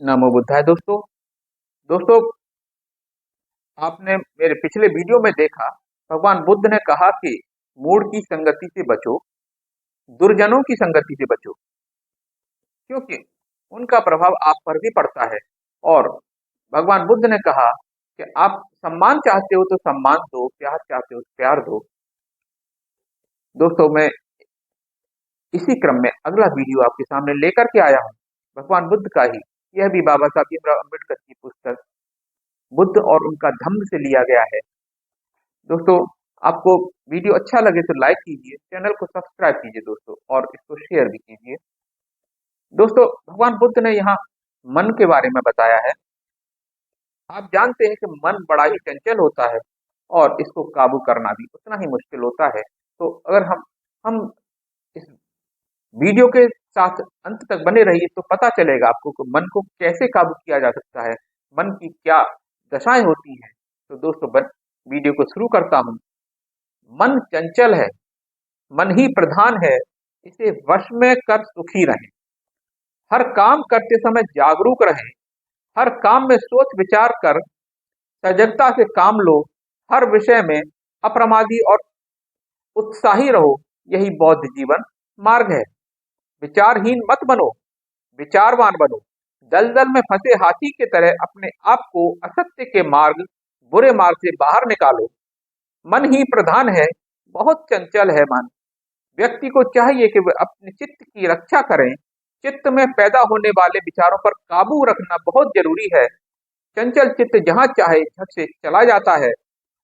नमो बुद्धाय। दोस्तों दोस्तों आपने मेरे पिछले वीडियो में देखा, भगवान बुद्ध ने कहा कि मूढ़ की संगति से बचो, दुर्जनों की संगति से बचो, क्योंकि उनका प्रभाव आप पर भी पड़ता है। और भगवान बुद्ध ने कहा कि आप सम्मान चाहते हो तो सम्मान दो, प्यार चाहते हो तो प्यार दो। दोस्तों, मैं इसी क्रम में अगला वीडियो आपके सामने लेकर के आया हूँ, भगवान बुद्ध का ही। यह भी बाबा साहब भीमराव अम्बेडकर की पुस्तक बुद्ध और उनका धम्म से लिया गया है। दोस्तों, आपको वीडियो अच्छा लगे तो लाइक कीजिए, चैनल को सब्सक्राइब कीजिए दोस्तों, और इसको शेयर भी कीजिए। दोस्तों, भगवान बुद्ध ने यहाँ मन के बारे में बताया है। आप जानते हैं कि मन बड़ा ही चंचल होता है और इसको काबू करना भी उतना ही मुश्किल होता है। तो अगर हम इस वीडियो के साथ अंत तक बने रहिए तो पता चलेगा आपको कि मन को कैसे काबू किया जा सकता है, मन की क्या दशाएं होती हैं। तो दोस्तों, वीडियो को शुरू करता हूँ। मन चंचल है, मन ही प्रधान है, इसे वश में कर सुखी रहें। हर काम करते समय जागरूक रहें, हर काम में सोच विचार कर सजगता से काम लो, हर विषय में अप्रमादी और उत्साही रहो। यही बौद्ध जीवन मार्ग है। विचारहीन मत बनो, विचारवान बनो। दलदल में फंसे हाथी की तरह अपने आप को असत्य के मार्ग, बुरे मार्ग से बाहर निकालो। मन ही प्रधान है, बहुत चंचल है मन। व्यक्ति को चाहिए कि वह अपने चित्त की रक्षा करें। चित्त में पैदा होने वाले विचारों पर काबू रखना बहुत जरूरी है। चंचल चित्त जहां चाहे झट से चला जाता है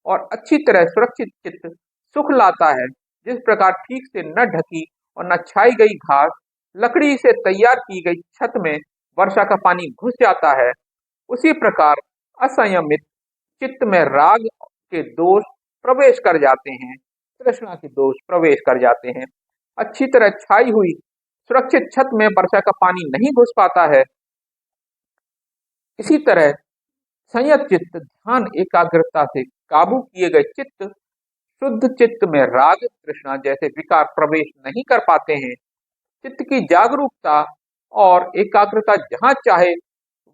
और अच्छी तरह सुरक्षित चित्त सुख लाता है। जिस प्रकार ठीक से न ढकी और न छाई गई घास, लकड़ी से तैयार की गई छत में वर्षा का पानी घुस जाता है, उसी प्रकार असंयमित चित्त में राग के दोष प्रवेश कर जाते हैं, तृष्णा के दोष प्रवेश कर जाते हैं। अच्छी तरह छाई हुई सुरक्षित छत में वर्षा का पानी नहीं घुस पाता है। इसी तरह संयत चित्त, ध्यान एकाग्रता से काबू किए गए चित्त, शुद्ध चित्त में राग तृष्णा जैसे विकार प्रवेश नहीं कर पाते हैं। चित्त की जागरूकता और एकाग्रता जहां चाहे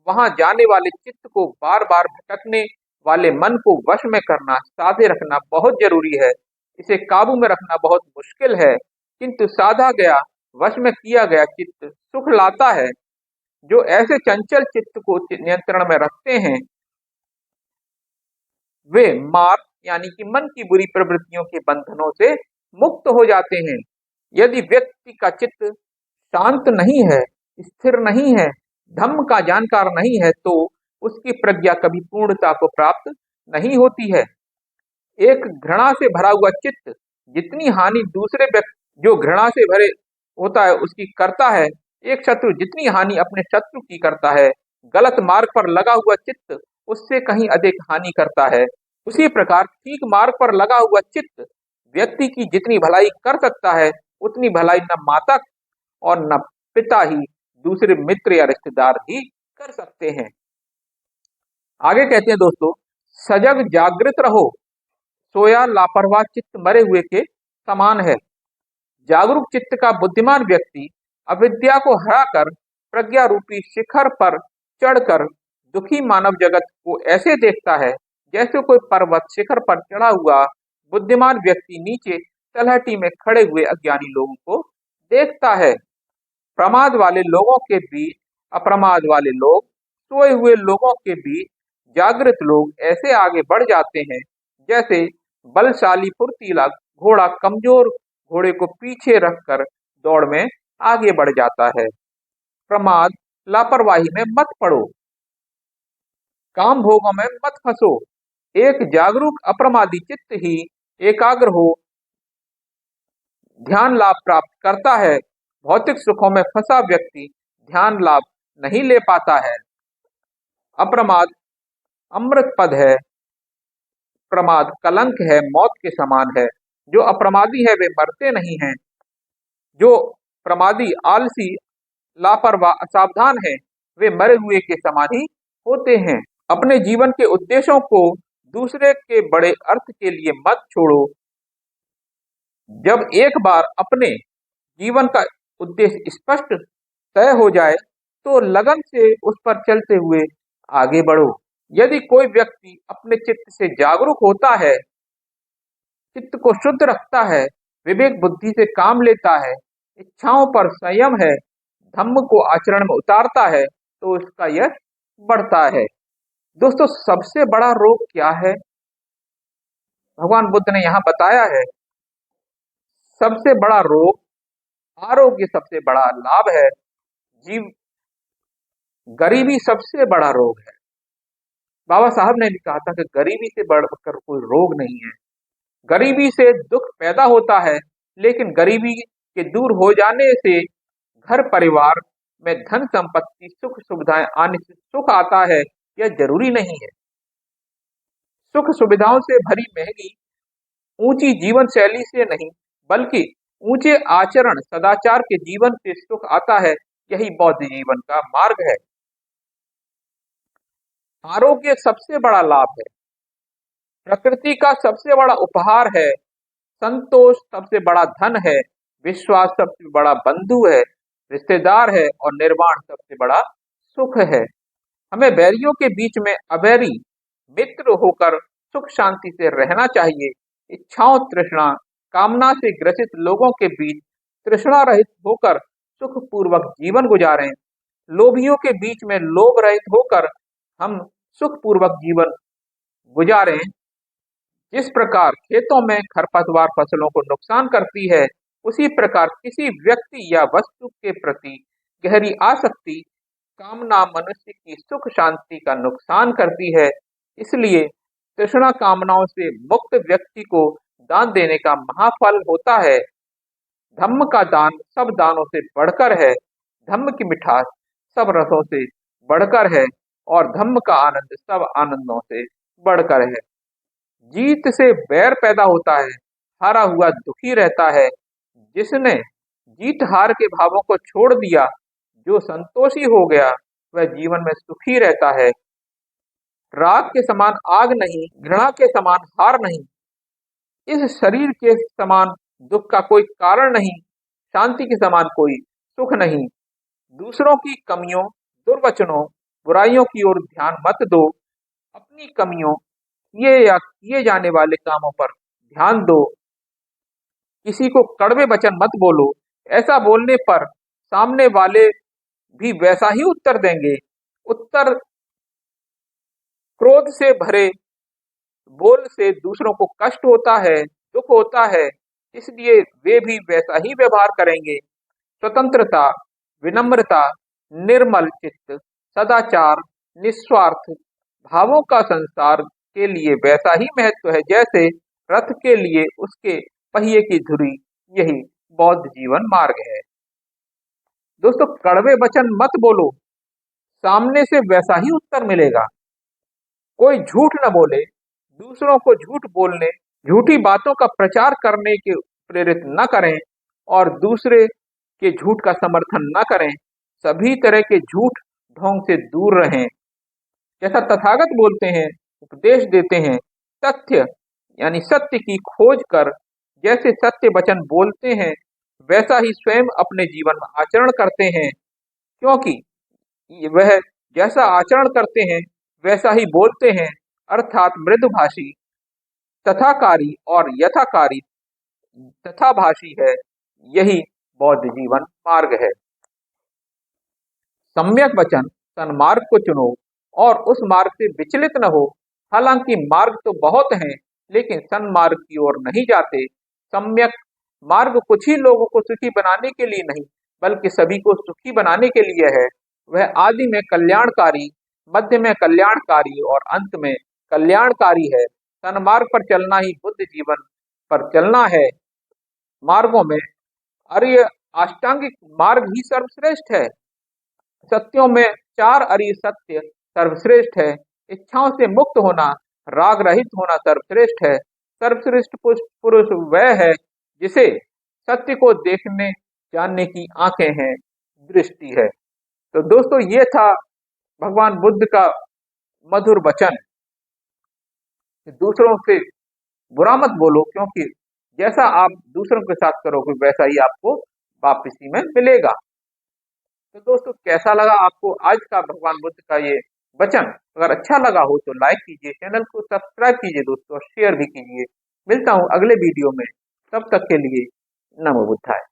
वहां जाने वाले चित्त को बार बार भटकने वाले मन को वश में करना, साधे रखना बहुत जरूरी है। इसे काबू में रखना बहुत मुश्किल है, किंतु साधा गया, वश में किया गया चित्त सुख लाता है। जो ऐसे चंचल चित्त को नियंत्रण में रखते हैं, वे मार्ग यानी कि मन की बुरी प्रवृत्तियों के बंधनों से मुक्त हो जाते हैं। यदि व्यक्ति का चित्त शांत नहीं है, स्थिर नहीं है, धम्म का जानकार नहीं है, तो उसकी प्रज्ञा कभी पूर्णता को प्राप्त नहीं होती है। एक घृणा से भरा हुआ चित्त जितनी हानि दूसरे व्यक्ति जो घृणा से भरे होता है उसकी करता है, एक शत्रु जितनी हानि अपने शत्रु की करता है, गलत मार्ग पर लगा हुआ चित्त उससे कहीं अधिक हानि करता है। उसी प्रकार ठीक मार्ग पर लगा हुआ चित्त व्यक्ति की जितनी भलाई कर सकता है, उतनी भलाई न माता और न पिता ही, दूसरे मित्र या रिश्तेदार ही कर सकते हैं। आगे कहते हैं दोस्तों, सजग जागृत रहो, सोया लापरवाह चित्त मरे हुए के समान है। जागरूक चित्त का बुद्धिमान व्यक्ति अविद्या को हराकर प्रज्ञा रूपी शिखर पर चढ़कर दुखी मानव जगत को ऐसे देखता है जैसे कोई पर्वत शिखर पर चढ़ा हुआ बुद्धिमान व्यक्ति नीचे तलहटी में खड़े हुए अज्ञानी लोगों को देखता है। प्रमाद वाले लोगों के बीच अप्रमाद वाले लोग, सोए हुए लोगों के बीच जागृत लोग ऐसे आगे बढ़ जाते हैं जैसे बलशाली फुर्तीला घोड़ा कमजोर घोड़े को पीछे रखकर दौड़ में आगे बढ़ जाता है। प्रमाद लापरवाही में मत पड़ो, काम भोगों में मत फंसो। एक जागरूक अप्रमादी चित्त ही एकाग्र हो ध्यान लाभ प्राप्त करता है। भौतिक सुखों में फंसा व्यक्ति ध्यान लाभ नहीं ले पाता है। अप्रमाद अमृत पद है, प्रमाद कलंक है, मौत के समान है। जो अप्रमादी है वे मरते नहीं हैं। जो प्रमादी आलसी लापरवाह असावधान है, वे मरे हुए के समान ही होते हैं। अपने जीवन के उद्देश्यों को दूसरे के बड़े अर्थ के लिए मत छोड़ो। जब एक बार अपने जीवन का उद्देश्य स्पष्ट तय हो जाए तो लगन से उस पर चलते हुए आगे बढ़ो। यदि कोई व्यक्ति अपने चित्त से जागरूक होता है, चित्त को शुद्ध रखता है, विवेक बुद्धि से काम लेता है, इच्छाओं पर संयम है, धम्म को आचरण में उतारता है, तो उसका यश बढ़ता है। दोस्तों, सबसे बड़ा रोग क्या है? भगवान बुद्ध ने यहाँ बताया है, सबसे बड़ा रोग आरोग्य, सबसे बड़ा लाभ है जीव, गरीबी सबसे बड़ा रोग है। बाबा साहब ने भी कहा था कि गरीबी से बढ़कर कोई रोग नहीं है। गरीबी से दुख पैदा होता है, लेकिन गरीबी के दूर हो जाने से घर परिवार में धन संपत्ति सुख सुविधाएं आने से सुख आता है, यह जरूरी नहीं है। सुख सुविधाओं से भरी महंगी ऊंची जीवन शैली से नहीं, बल्कि ऊंचे आचरण सदाचार के जीवन से सुख आता है। यही बौद्ध जीवन का मार्ग है। आरोग्य सबसे बड़ा लाभ है, प्रकृति का सबसे बड़ा उपहार है, संतोष सबसे बड़ा धन है, विश्वास सबसे बड़ा बंधु है, रिश्तेदार है, और निर्वाण सबसे बड़ा सुख है। हमें बैरियों के बीच में अबैरी मित्र होकर सुख शांति से रहना चाहिए। इच्छाओं तृष्णा कामना से ग्रसित लोगों के बीच तृष्णा रहित होकर सुख पूर्वक जीवन गुजारें। लोभियों के बीच में लोभ रहित होकर हम सुख पूर्वक जीवन गुजारें। जिस प्रकार खेतों में खरपतवार फसलों को नुकसान करती है, उसी प्रकार किसी व्यक्ति या वस्तु के प्रति गहरी आसक्ति कामना मनुष्य की सुख शांति का नुकसान करती है। इसलिए तृष्णा कामनाओं से मुक्त व्यक्ति को दान देने का महाफल होता है। धम्म का दान सब दानों से बढ़कर है, धम्म की मिठास सब रसों से बढ़कर है, और धम्म का आनंद सब आनंदों से बढ़कर है। जीत से बैर पैदा होता है, हारा हुआ दुखी रहता है। जिसने जीत हार के भावों को छोड़ दिया, जो संतोषी हो गया, वह जीवन में सुखी रहता है। राग के समान आग नहीं, घृणा के समान हार नहीं, इस शरीर के समान दुख का कोई कारण नहीं, शांति के समान कोई सुख नहीं। दूसरों की कमियों, दुर्वचनों, बुराइयों की ओर ध्यान मत दो। अपनी कमियों, किए या किए जाने वाले कामों पर ध्यान दो। किसी को कड़वे वचन मत बोलो, ऐसा बोलने पर सामने वाले भी वैसा ही उत्तर देंगे। उत्तर क्रोध से भरे बोल से दूसरों को कष्ट होता है, दुख होता है, इसलिए वे भी वैसा ही व्यवहार करेंगे। स्वतंत्रता, विनम्रता, निर्मल चित्त, सदाचार, निस्वार्थ भावों का संसार के लिए वैसा ही महत्व है जैसे रथ के लिए उसके पहिए की धुरी। यही बौद्ध जीवन मार्ग है। दोस्तों, कड़वे वचन मत बोलो, सामने से वैसा ही उत्तर मिलेगा। कोई झूठ न बोले, दूसरों को झूठ बोलने, झूठी बातों का प्रचार करने के प्रेरित न करें, और दूसरे के झूठ का समर्थन न करें। सभी तरह के झूठ ढोंग से दूर रहें। जैसा तथागत बोलते हैं, उपदेश देते हैं, तथ्य यानी सत्य की खोज कर जैसे सत्य वचन बोलते हैं, वैसा ही स्वयं अपने जीवन में आचरण करते हैं, क्योंकि वह जैसा आचरण करते हैं वैसा ही बोलते हैं। अर्थात मृदुभाषी, तथाकारी और यथाकारी तथाभाषी है। यही बौद्ध जीवन मार्ग है। सम्यक वचन सन्मार्ग को चुनो और उस मार्ग से विचलित न हो। हालांकि मार्ग तो बहुत हैं, लेकिन सन्मार्ग की ओर नहीं जाते। सम्यक मार्ग कुछ ही लोगों को सुखी बनाने के लिए नहीं, बल्कि सभी को सुखी बनाने के लिए है। वह आदि में कल्याणकारी, मध्य में कल्याणकारी और अंत में कल्याणकारी है। सन्मार्ग पर चलना ही बुद्ध जीवन पर चलना है। मार्गों में आर्य अष्टांगिक मार्ग ही सर्वश्रेष्ठ है। सत्यों में 4 आर्य सत्य सर्वश्रेष्ठ है। इच्छाओं से मुक्त होना, राग रहित होना सर्वश्रेष्ठ है। सर्वश्रेष्ठ पुरुष वह है जिसे सत्य को देखने जानने की आंखें हैं, दृष्टि है। तो दोस्तों, ये था भगवान बुद्ध का मधुर वचन। दूसरों से बुरा मत बोलो, क्योंकि जैसा आप दूसरों के साथ करोगे वैसा ही आपको वापसी में मिलेगा। तो दोस्तों कैसा लगा आपको आज का भगवान बुद्ध का ये वचन? अगर अच्छा लगा हो तो लाइक कीजिए, चैनल को सब्सक्राइब कीजिए दोस्तों, और शेयर भी कीजिए। मिलता हूँ अगले वीडियो में, तब तक के लिए नमो बुद्धाय।